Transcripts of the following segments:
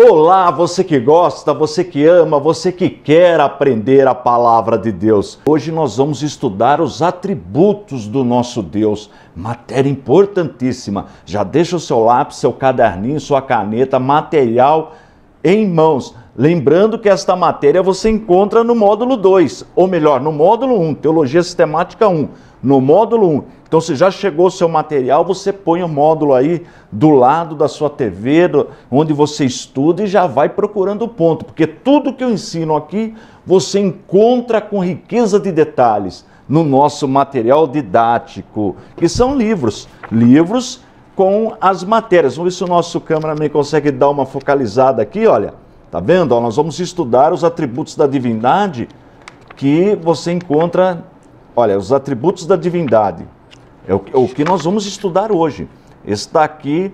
Olá, você que gosta, você que ama, você que quer aprender a palavra de Deus. Hoje nós vamos estudar os atributos do nosso Deus, matéria importantíssima. Já deixa o seu lápis, seu caderninho, sua caneta, material em mãos. Lembrando que esta matéria você encontra no módulo 2, ou melhor, no módulo 1, Teologia Sistemática 1, no módulo 1. Então, se já chegou o seu material, você põe o módulo aí do lado da sua TV, onde você estuda e já vai procurando o ponto, porque tudo que eu ensino aqui, você encontra com riqueza de detalhes no nosso material didático, que são livros com as matérias. Vamos ver se o nosso cameraman consegue dar uma focalizada aqui, olha. Tá vendo? Nós vamos estudar os atributos da divindade que você encontra, olha, os atributos da divindade. É o que nós vamos estudar hoje. Está aqui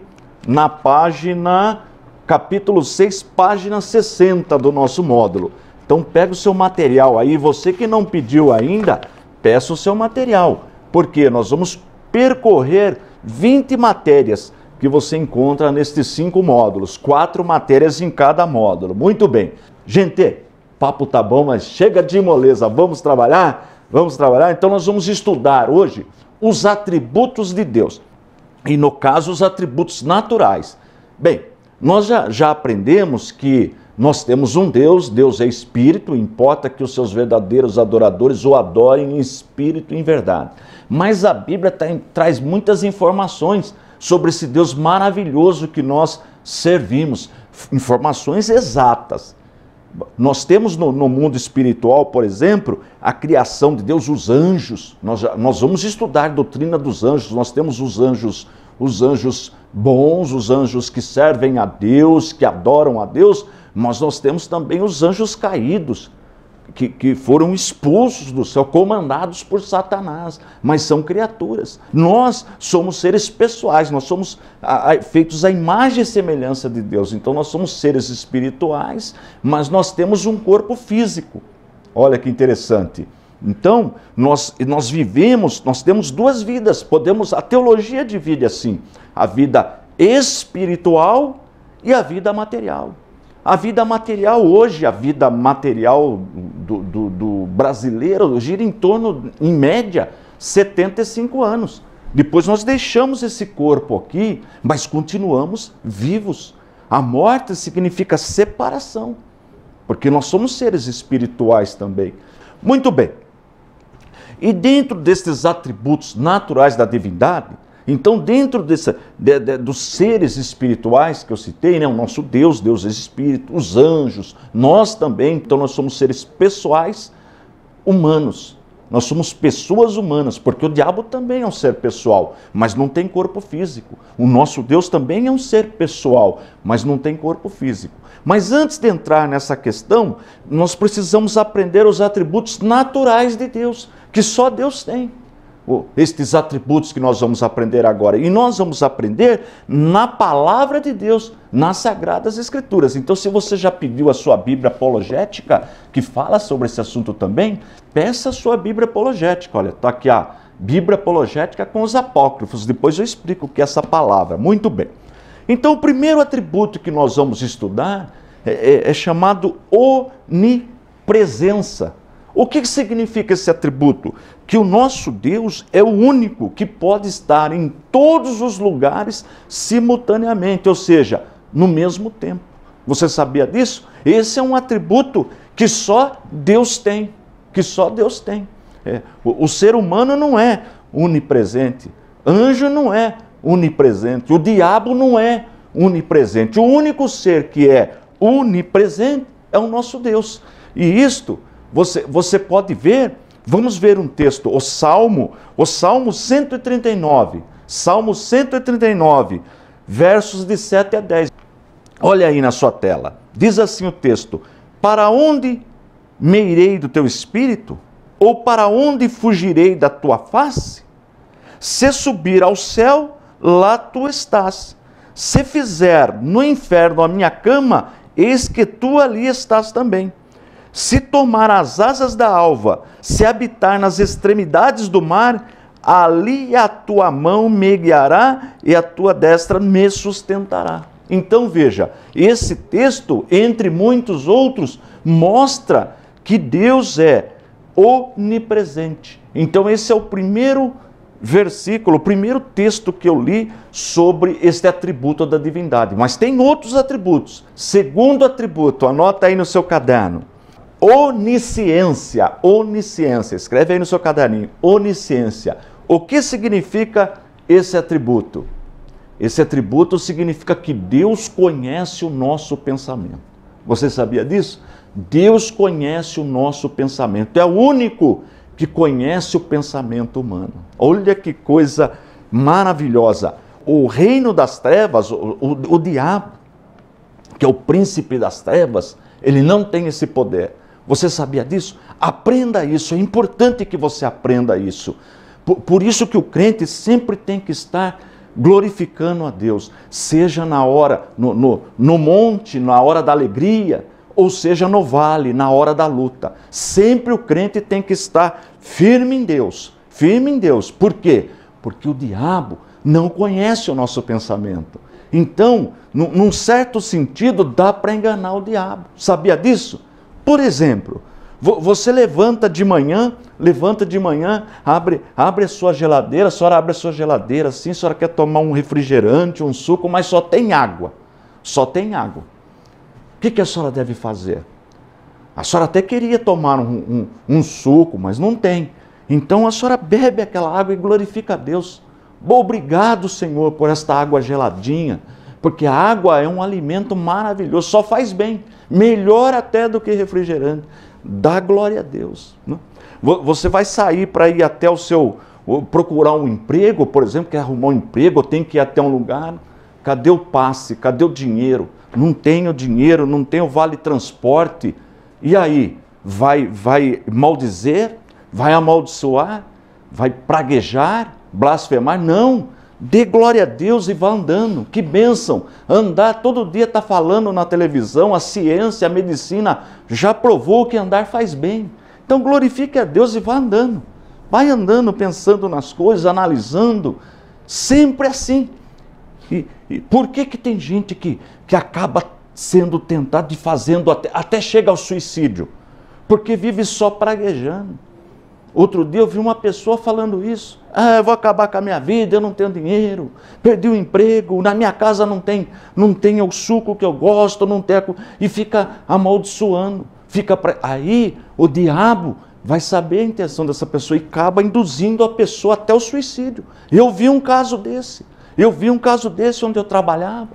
na página, capítulo 6, página 60 do nosso módulo. Então pega o seu material aí, você que não pediu ainda, peça o seu material, porque nós vamos percorrer 20 matérias que você encontra nestes 5 módulos, 4 matérias em cada módulo. Muito bem. Gente, papo tá bom, mas chega de moleza, vamos trabalhar? Vamos trabalhar? Então nós vamos estudar hoje os atributos de Deus, e no caso os atributos naturais. Bem, nós já aprendemos que nós temos um Deus, Deus é espírito, importa que os seus verdadeiros adoradores o adorem em espírito e em verdade. Mas a Bíblia traz muitas informações sobre esse Deus maravilhoso que nós servimos, informações exatas. Nós temos no mundo espiritual, por exemplo, a criação de Deus, os anjos. Nós vamos estudar a doutrina dos anjos. Nós temos os anjos bons, os anjos que servem a Deus, que adoram a Deus, mas nós temos também os anjos caídos, que foram expulsos do céu, comandados por Satanás, mas são criaturas. Nós somos seres pessoais, nós somos feitos à imagem e semelhança de Deus. Então nós somos seres espirituais, mas nós temos um corpo físico. Olha que interessante. Então nós vivemos, nós temos duas vidas. A teologia divide assim, a vida espiritual e a vida material. A vida material hoje, a vida material do brasileiro gira em torno, em média, 75 anos. Depois nós deixamos esse corpo aqui, mas continuamos vivos. A morte significa separação, porque nós somos seres espirituais também. Muito bem. E dentro desses atributos naturais da divindade, então, dentro dos seres espirituais que eu citei, né, o nosso Deus, Deus é espírito, os anjos, nós também, então nós somos seres pessoais humanos. Nós somos pessoas humanas, porque o diabo também é um ser pessoal, mas não tem corpo físico. O nosso Deus também é um ser pessoal, mas não tem corpo físico. Mas antes de entrar nessa questão, nós precisamos aprender os atributos naturais de Deus, que só Deus tem. Estes atributos que nós vamos aprender agora. E nós vamos aprender na palavra de Deus, nas Sagradas Escrituras. Então, se você já pediu a sua Bíblia apologética, que fala sobre esse assunto também, peça a sua Bíblia apologética. Olha, está aqui a Bíblia apologética com os apócrifos. Depois eu explico o que é essa palavra. Muito bem. Então, o primeiro atributo que nós vamos estudar é chamado onipresença. O que significa esse atributo? Que o nosso Deus é o único que pode estar em todos os lugares simultaneamente, ou seja, no mesmo tempo. Você sabia disso? Esse é um atributo que só Deus tem, que só Deus tem. O ser humano não é onipresente, anjo não é onipresente, o diabo não é onipresente. O único ser que é onipresente é o nosso Deus. E isto você pode ver, vamos ver um texto, o Salmo 139, Salmo 139, versos de 7 a 10. Olha aí na sua tela, diz assim o texto: para onde me irei do teu espírito? Ou para onde fugirei da tua face? Se subir ao céu, lá tu estás. Se fizer no inferno a minha cama, eis que tu ali estás também. Se tomar as asas da alva, se habitar nas extremidades do mar, ali a tua mão me guiará e a tua destra me sustentará. Então veja, esse texto, entre muitos outros, mostra que Deus é onipresente. Então esse é o primeiro versículo, o primeiro texto que eu li sobre este atributo da divindade. Mas tem outros atributos. Segundo atributo, anota aí no seu caderno. Onisciência, onisciência. Escreve aí no seu caderninho, onisciência. O que significa esse atributo? Esse atributo significa que Deus conhece o nosso pensamento. Você sabia disso? Deus conhece o nosso pensamento. É o único que conhece o pensamento humano. Olha que coisa maravilhosa. O reino das trevas, o diabo, que é o príncipe das trevas, ele não tem esse poder. Você sabia disso? Aprenda isso, é importante que você aprenda isso. Por isso que o crente sempre tem que estar glorificando a Deus, seja na hora, no monte, na hora da alegria, ou seja no vale, na hora da luta. Sempre o crente tem que estar firme em Deus. Firme em Deus. Por quê? Porque o diabo não conhece o nosso pensamento. Então, num certo sentido, dá para enganar o diabo. Sabia disso? Por exemplo, você levanta de manhã, abre a sua geladeira, a senhora abre a sua geladeira assim, a senhora quer tomar um refrigerante, um suco, mas só tem água. Só tem água. O que a senhora deve fazer? A senhora até queria tomar um suco, mas não tem. Então a senhora bebe aquela água e glorifica a Deus. Bom, obrigado, Senhor, por esta água geladinha, porque a água é um alimento maravilhoso, só faz bem, melhor até do que refrigerante. Dá glória a Deus. Né? Você vai sair para ir até procurar um emprego, por exemplo, quer arrumar um emprego, ou tem que ir até um lugar. Cadê o passe? Cadê o dinheiro? Não tenho dinheiro, não tenho vale transporte. E aí? Vai maldizer? Vai amaldiçoar? Vai praguejar? Blasfemar? Não! Dê glória a Deus e vá andando. Que bênção! Andar todo dia está falando na televisão, a ciência, a medicina já provou que andar faz bem. Então glorifique a Deus e vá andando. Vai andando, pensando nas coisas, analisando. Sempre assim. E por que tem gente que acaba sendo tentado e fazendo até chega ao suicídio? Porque vive só praguejando. Outro dia eu vi uma pessoa falando isso. Eu vou acabar com a minha vida, eu não tenho dinheiro, perdi o emprego, na minha casa não tem o suco que eu gosto, não tem e fica amaldiçoando. Aí o diabo vai saber a intenção dessa pessoa e acaba induzindo a pessoa até o suicídio. Eu vi um caso desse. Onde eu trabalhava.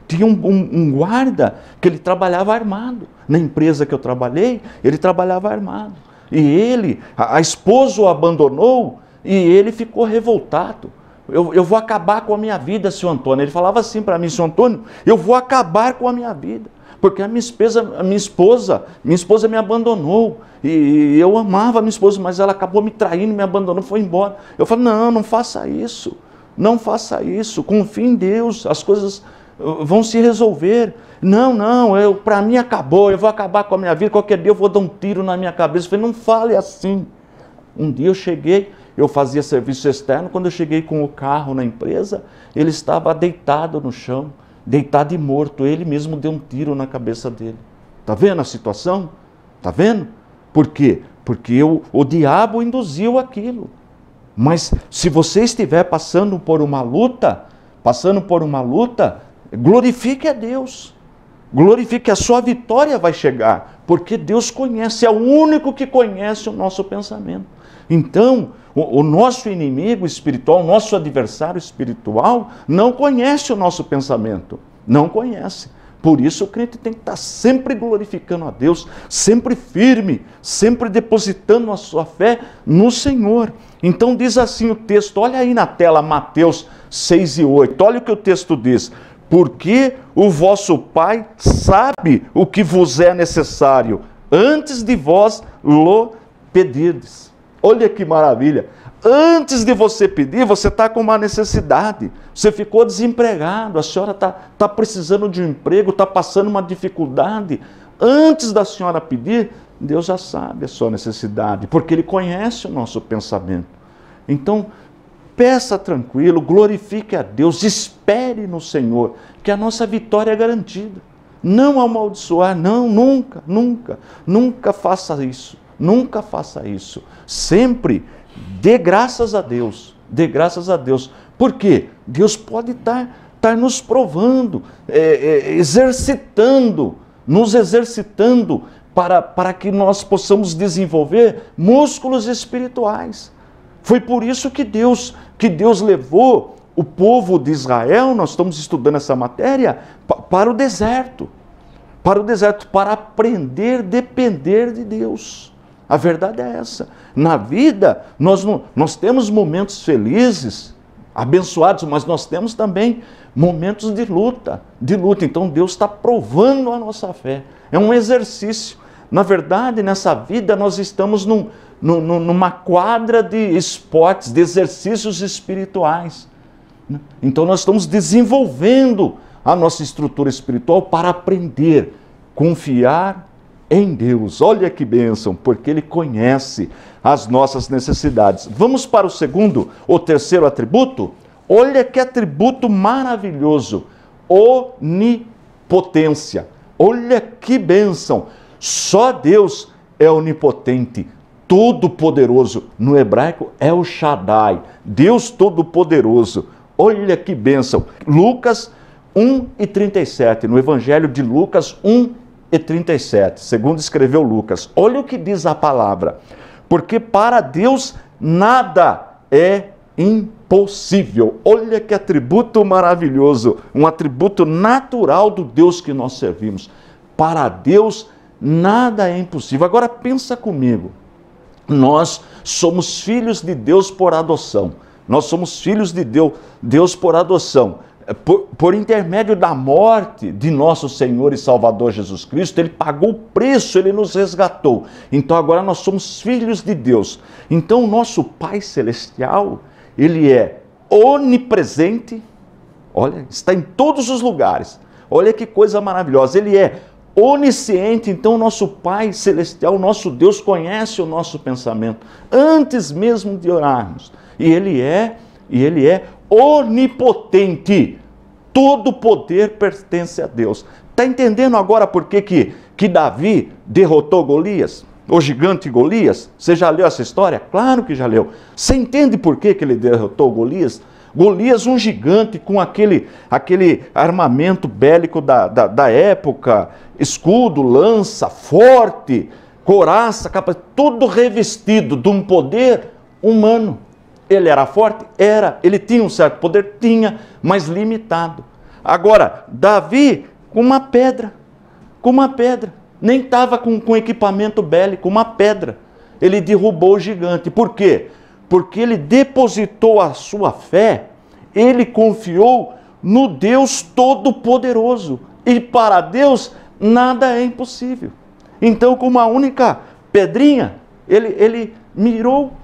Tinha um guarda que ele trabalhava armado. Na empresa que eu trabalhei, ele trabalhava armado. E a esposa o abandonou e ele ficou revoltado. Eu vou acabar com a minha vida, senhor Antônio. Ele falava assim para mim, senhor Antônio, eu vou acabar com a minha vida. Porque a minha esposa me abandonou. E eu amava a minha esposa, mas ela acabou me traindo, me abandonou, foi embora. Eu falei, não faça isso. Não faça isso. Confie em Deus. As coisas vão se resolver. Não, para mim acabou, eu vou acabar com a minha vida, qualquer dia eu vou dar um tiro na minha cabeça. Eu falei, não fale assim. Um dia eu fazia serviço externo, quando eu cheguei com o carro na empresa, ele estava deitado no chão, deitado e morto, ele mesmo deu um tiro na cabeça dele. Está vendo a situação? Está vendo? Por quê? Porque o diabo induziu aquilo. Mas se você estiver passando por uma luta, glorifique a Deus. Glorifique, a sua vitória vai chegar, porque Deus conhece, é o único que conhece o nosso pensamento. Então, o nosso inimigo espiritual, o nosso adversário espiritual, não conhece o nosso pensamento, não conhece. Por isso o crente tem que estar sempre glorificando a Deus, sempre firme, sempre depositando a sua fé no Senhor. Então diz assim o texto, olha aí na tela Mateus 6:8, olha o que o texto diz. Porque o vosso Pai sabe o que vos é necessário, antes de vós lo pedirdes. Olha que maravilha! Antes de você pedir, você está com uma necessidade. Você ficou desempregado, a senhora está precisando de um emprego, está passando uma dificuldade. Antes da senhora pedir, Deus já sabe a sua necessidade, porque Ele conhece o nosso pensamento. Então, peça tranquilo, glorifique a Deus, espere no Senhor, que a nossa vitória é garantida. Não amaldiçoar, não, nunca, nunca, nunca faça isso, nunca faça isso. Sempre dê graças a Deus, dê graças a Deus. Por quê? Deus pode estar nos provando, nos exercitando para que nós possamos desenvolver músculos espirituais. Foi por isso que Deus levou o povo de Israel, nós estamos estudando essa matéria, para o deserto, para aprender a depender de Deus. A verdade é essa. Na vida, nós temos momentos felizes, abençoados, mas nós temos também momentos de luta. Então Deus está provando a nossa fé. É um exercício. Na verdade, nessa vida, nós estamos numa quadra de esportes, de exercícios espirituais. Então nós estamos desenvolvendo a nossa estrutura espiritual para aprender, confiar em Deus. Olha que bênção, porque Ele conhece as nossas necessidades. Vamos para o segundo ou terceiro atributo? Olha que atributo maravilhoso, onipotência. Olha que bênção, só Deus é onipotente, todo-poderoso. No hebraico é o Shaddai, Deus todo-poderoso. Olha que bênção. Lucas 1:37, no Evangelho de Lucas 1:37, segundo escreveu Lucas. Olha o que diz a palavra. Porque para Deus nada é impossível. Olha que atributo maravilhoso, um atributo natural do Deus que nós servimos. Para Deus nada é impossível. Agora pensa comigo. Nós somos filhos de Deus por adoção. Nós somos filhos de Deus por adoção. Por intermédio da morte de nosso Senhor e Salvador Jesus Cristo, Ele pagou o preço, Ele nos resgatou. Então agora nós somos filhos de Deus. Então o nosso Pai Celestial, Ele é onipresente, olha, está em todos os lugares. Olha que coisa maravilhosa. Ele é onisciente, então o nosso Pai Celestial, o nosso Deus, conhece o nosso pensamento antes mesmo de orarmos. E Ele é onipotente. Todo poder pertence a Deus. Está entendendo agora por que Davi derrotou Golias? O gigante Golias? Você já leu essa história? Claro que já leu. Você entende por que ele derrotou Golias? Golias, um gigante com aquele armamento bélico da época, escudo, lança, forte, couraça, capa, tudo revestido de um poder humano. Ele era forte? Era. Ele tinha um certo poder? Tinha, mas limitado. Agora, Davi, com uma pedra, nem estava com equipamento bélico, uma pedra. Ele derrubou o gigante. Por quê? Porque ele depositou a sua fé, ele confiou no Deus Todo-Poderoso. E para Deus, nada é impossível. Então, com uma única pedrinha, ele mirou,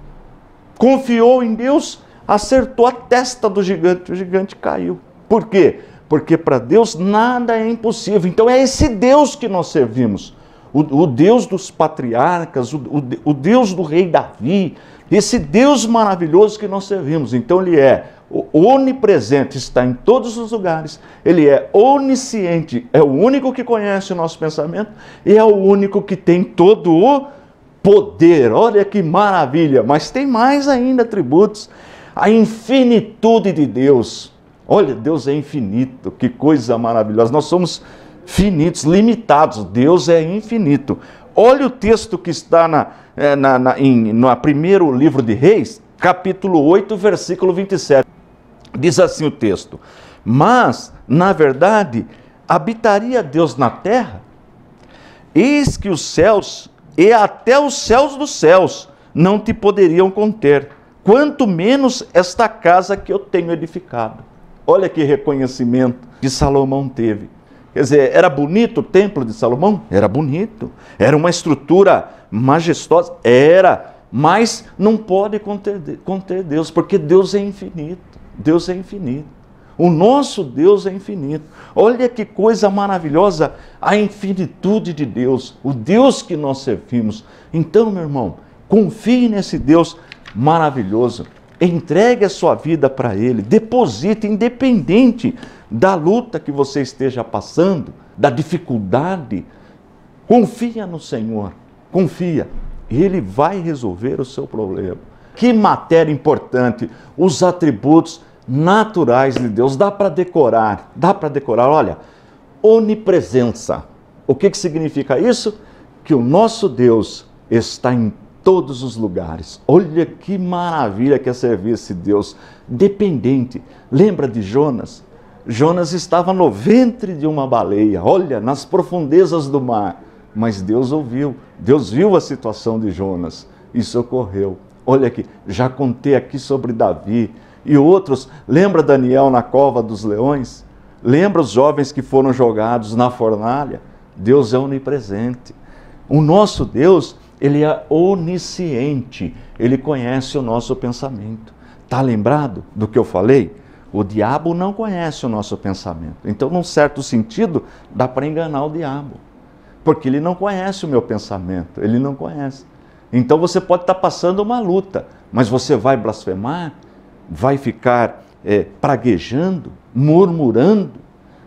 confiou em Deus, acertou a testa do gigante, o gigante caiu. Por quê? Porque para Deus nada é impossível. Então é esse Deus que nós servimos. O Deus dos patriarcas, o Deus do rei Davi, esse Deus maravilhoso que nós servimos. Então Ele é onipresente, está em todos os lugares. Ele é onisciente, é o único que conhece o nosso pensamento e é o único que tem todo o poder. Olha que maravilha! Mas tem mais ainda atributos. A infinitude de Deus. Olha, Deus é infinito, que coisa maravilhosa. Nós somos finitos, limitados. Deus é infinito. Olha o texto que está no primeiro livro de Reis, capítulo 8, versículo 27. Diz assim o texto: mas, na verdade, habitaria Deus na terra? Eis que os céus e até os céus dos céus não te poderiam conter, quanto menos esta casa que eu tenho edificado. Olha que reconhecimento que Salomão teve. Quer dizer, era bonito o templo de Salomão? Era bonito. Era uma estrutura majestosa? Era. Mas não pode conter Deus, porque Deus é infinito. Deus é infinito. O nosso Deus é infinito. Olha que coisa maravilhosa a infinitude de Deus. O Deus que nós servimos. Então, meu irmão, confie nesse Deus maravilhoso. Entregue a sua vida para Ele, deposite, independente da luta que você esteja passando, da dificuldade. Confia no Senhor, confia. Ele vai resolver o seu problema. Que matéria importante, os atributos naturais de Deus. Dá para decorar, olha, onipresença. O que significa isso? Que o nosso Deus está em todos os lugares. Olha que maravilha que é servir esse Deus dependente. Lembra de Jonas? Jonas estava no ventre de uma baleia, olha, nas profundezas do mar. Mas Deus ouviu, Deus viu a situação de Jonas e socorreu. Olha aqui, já contei aqui sobre Davi e outros. Lembra Daniel na cova dos leões? Lembra os jovens que foram jogados na fornalha? Deus é onipresente. O nosso Deus, Ele é onisciente, Ele conhece o nosso pensamento. Está lembrado do que eu falei? O diabo não conhece o nosso pensamento. Então, num certo sentido, dá para enganar o diabo. Porque ele não conhece o meu pensamento, ele não conhece. Então você pode estar passando uma luta, mas você vai blasfemar, vai ficar praguejando, murmurando,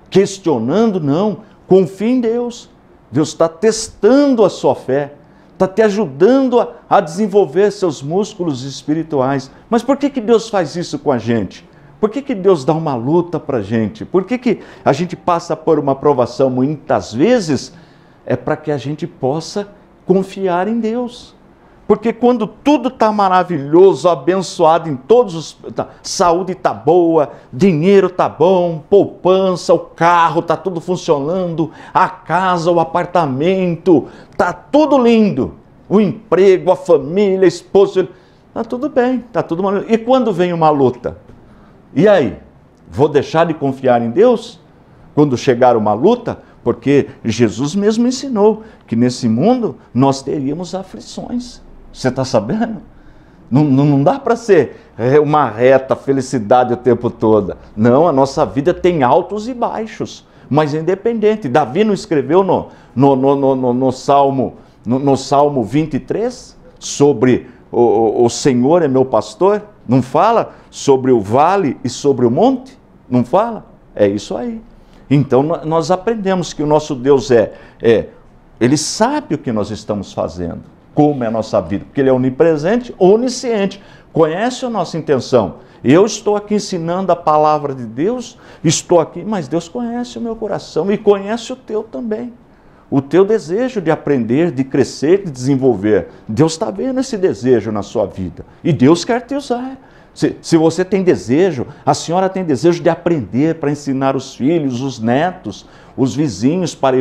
questionando? Não, confie em Deus. Deus está testando a sua fé, está te ajudando a desenvolver seus músculos espirituais. Mas por que Deus faz isso com a gente? Por que Deus dá uma luta para a gente? Por que a gente passa por uma provação muitas vezes? É para que a gente possa confiar em Deus. Porque quando tudo está maravilhoso, abençoado em todos os... saúde está boa, dinheiro está bom, poupança, o carro está tudo funcionando, a casa, o apartamento, está tudo lindo. O emprego, a família, a esposa, está tudo bem, está tudo maravilhoso. E quando vem uma luta? E aí? Vou deixar de confiar em Deus? Quando chegar uma luta? Porque Jesus mesmo ensinou que nesse mundo nós teríamos aflições. Você está sabendo? Não dá para ser uma reta felicidade o tempo todo. Não, a nossa vida tem altos e baixos, mas é independente. Davi não escreveu no Salmo 23 sobre o Senhor é meu pastor? Não fala sobre o vale e sobre o monte? Não fala? É isso aí. Então nós aprendemos que o nosso Deus Ele sabe o que nós estamos fazendo, como é a nossa vida, porque Ele é onipresente, onisciente, conhece a nossa intenção. Eu estou aqui ensinando a palavra de Deus, estou aqui, mas Deus conhece o meu coração e conhece o teu também. O teu desejo de aprender, de crescer, de desenvolver. Deus está vendo esse desejo na sua vida e Deus quer te usar. Se você tem desejo, a senhora tem desejo de aprender para ensinar os filhos, os netos, os vizinhos para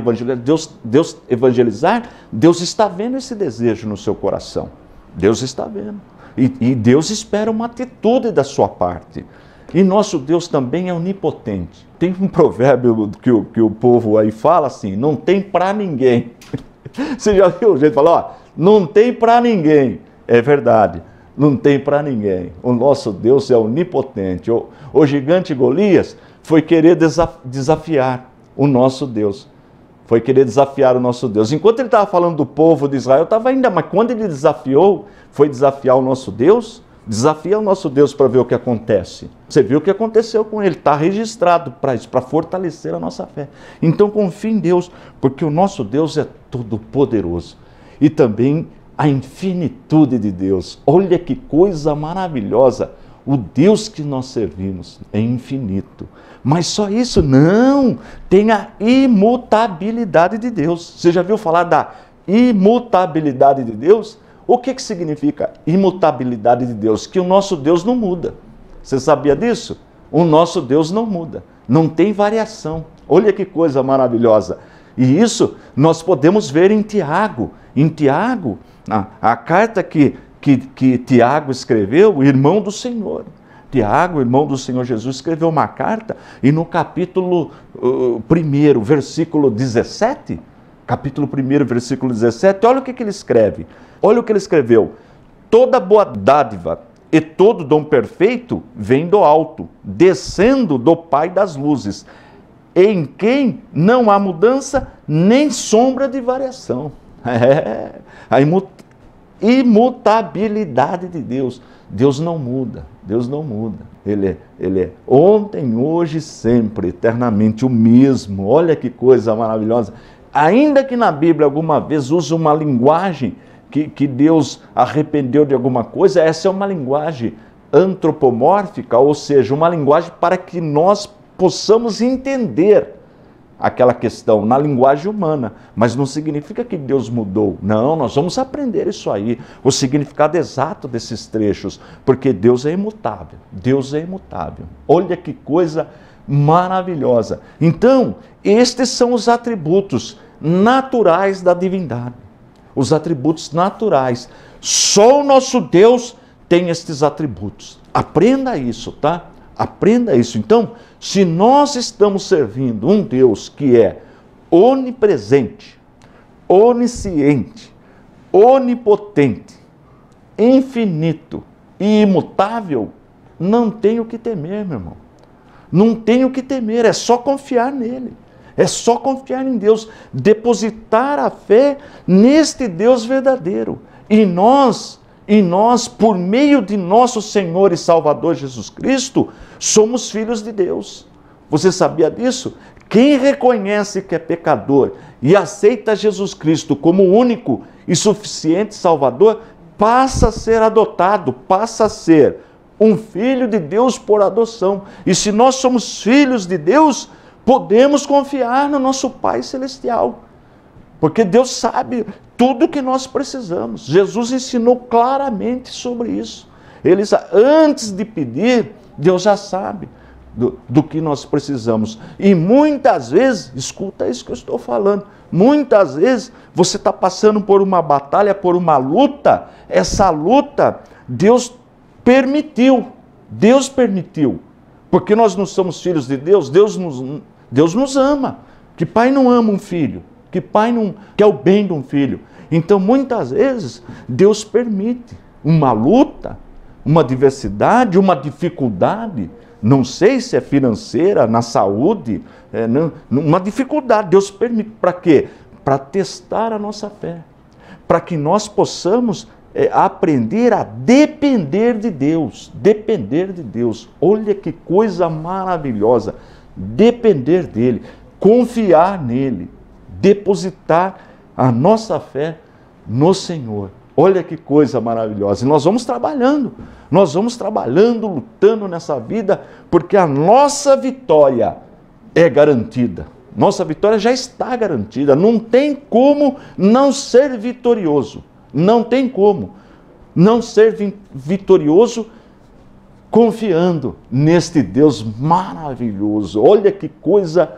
evangelizar, Deus está vendo esse desejo no seu coração. Deus está vendo. E Deus espera uma atitude da sua parte. E nosso Deus também é onipotente. Tem um provérbio que o povo aí fala assim, não tem para ninguém. Você já viu o jeito de falar? Ó, não tem para ninguém. É verdade. Não tem para ninguém. O nosso Deus é onipotente. O gigante Golias foi querer desafiar o nosso Deus. Foi querer desafiar o nosso Deus. Enquanto ele estava falando do povo de Israel, estava ainda, mas quando ele desafiou, foi desafiar o nosso Deus, desafia o nosso Deus para ver o que acontece. Você viu o que aconteceu com ele, está registrado para isso, para fortalecer a nossa fé. Então confie em Deus, porque o nosso Deus é todo poderoso. E também a infinitude de Deus. Olha que coisa maravilhosa. O Deus que nós servimos é infinito. Mas só isso? Não! Tem a imutabilidade de Deus. Você já viu falar da imutabilidade de Deus? O que significa imutabilidade de Deus? Que o nosso Deus não muda. Você sabia disso? O nosso Deus não muda. Não tem variação. Olha que coisa maravilhosa. E isso nós podemos ver em Tiago. Em Tiago, a carta que Tiago escreveu, o irmão do Senhor. Tiago, irmão do Senhor Jesus, escreveu uma carta e no capítulo 1, versículo 17, capítulo 1, versículo 17, olha o que ele escreve. Olha o que ele escreveu. Toda boa dádiva e todo dom perfeito vem do alto, descendo do Pai das luzes, em quem não há mudança nem sombra de variação. A imutabilidade de Deus. Deus não muda, Deus não muda. Ele é ontem, hoje, sempre, eternamente o mesmo. Olha que coisa maravilhosa. Ainda que na Bíblia alguma vez use uma linguagem que Deus arrependeu de alguma coisa, essa é uma linguagem antropomórfica, ou seja, uma linguagem para que nós possamos entender aquela questão na linguagem humana, mas não significa que Deus mudou. Não, nós vamos aprender isso aí, o significado exato desses trechos, porque Deus é imutável, Deus é imutável. Olha que coisa maravilhosa. Então, estes são os atributos naturais da divindade, os atributos naturais. Só o nosso Deus tem estes atributos. Aprenda isso, tá? Aprenda isso. Então, se nós estamos servindo um Deus que é onipresente, onisciente, onipotente, infinito e imutável, não tem o que temer, meu irmão. Não tem o que temer, é só confiar nele. É só confiar em Deus, depositar a fé neste Deus verdadeiro. E nós, por meio de nosso Senhor e Salvador Jesus Cristo, somos filhos de Deus. Você sabia disso? Quem reconhece que é pecador e aceita Jesus Cristo como único e suficiente Salvador, passa a ser adotado, passa a ser um filho de Deus por adoção. E se nós somos filhos de Deus, podemos confiar no nosso Pai Celestial, porque Deus sabe tudo que nós precisamos. Jesus ensinou claramente sobre isso. Ele, antes de pedir, Deus já sabe do que nós precisamos. E muitas vezes, escuta isso que eu estou falando, muitas vezes você está passando por uma batalha, por uma luta. Essa luta Deus permitiu, porque nós não somos filhos de Deus. Deus nos ama. Que pai não ama um filho? Que pai não quer o bem de um filho? Então, muitas vezes, Deus permite uma luta, uma adversidade, uma dificuldade. Não sei se é financeira, na saúde, uma dificuldade. Deus permite para quê? Para testar a nossa fé. Para que nós possamos aprender a depender de Deus. Depender de Deus. Olha que coisa maravilhosa. Depender dele, confiar nele, depositar a nossa fé no Senhor. Olha que coisa maravilhosa. E nós vamos trabalhando, lutando nessa vida, porque a nossa vitória é garantida. Nossa vitória já está garantida. Não tem como não ser vitorioso. Não tem como não ser vitorioso confiando neste Deus maravilhoso. Olha que coisa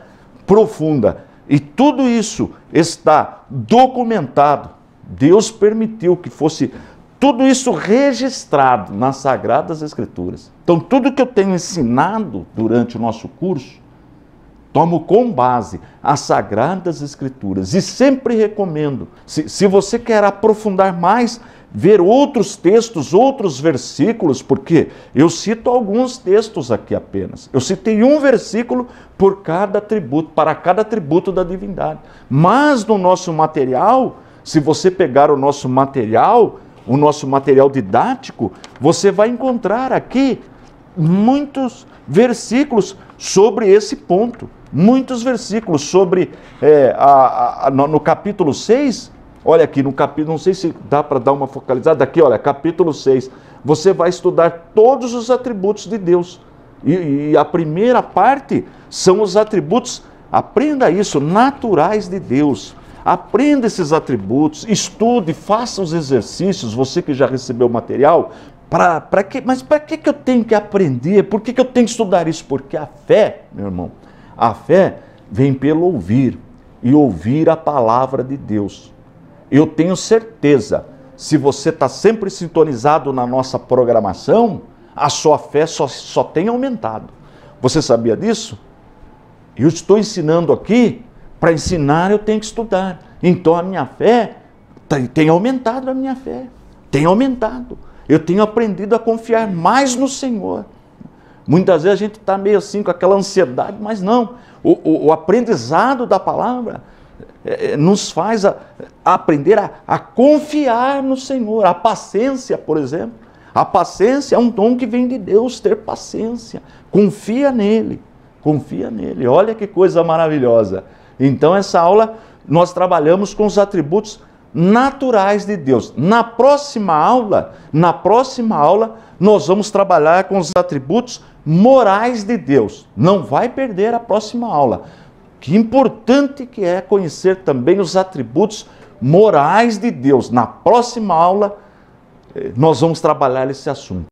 profunda. E tudo isso está documentado. Deus permitiu que fosse tudo isso registrado nas Sagradas Escrituras. Então, tudo que eu tenho ensinado durante o nosso curso, tomo com base as Sagradas Escrituras. E sempre recomendo, se você quer aprofundar mais, ver outros textos, outros versículos, porque eu cito alguns textos aqui apenas. Eu citei um versículo por cada atributo, para cada atributo da divindade. Mas no nosso material, se você pegar o nosso material didático, você vai encontrar aqui muitos versículos sobre esse ponto. Muitos versículos sobre, no capítulo 6, olha aqui no capítulo, não sei se dá para dar uma focalizada, aqui olha, capítulo 6, você vai estudar todos os atributos de Deus. E a primeira parte são os atributos, aprenda isso, naturais de Deus. Aprenda esses atributos, estude, faça os exercícios, você que já recebeu o material. Mas para que eu tenho que aprender? Por que eu tenho que estudar isso? Porque a fé, meu irmão, a fé vem pelo ouvir, e ouvir a palavra de Deus. Eu tenho certeza, se você está sempre sintonizado na nossa programação, a sua fé só tem aumentado. Você sabia disso? Eu estou ensinando aqui, para ensinar eu tenho que estudar. Então a minha fé tem aumentado, a minha fé tem aumentado. Eu tenho aprendido a confiar mais no Senhor. Muitas vezes a gente está meio assim com aquela ansiedade, mas não. O aprendizado da palavra nos faz aprender a confiar no Senhor. A paciência, por exemplo. A paciência é um dom que vem de Deus, ter paciência. Confia nele, confia nele. Olha que coisa maravilhosa. Então essa aula nós trabalhamos com os atributos naturais de Deus. Na próxima aula, nós vamos trabalhar com os atributos morais de Deus. Não vai perder a próxima aula. Que importante que é conhecer também os atributos morais de Deus. Na próxima aula, nós vamos trabalhar esse assunto.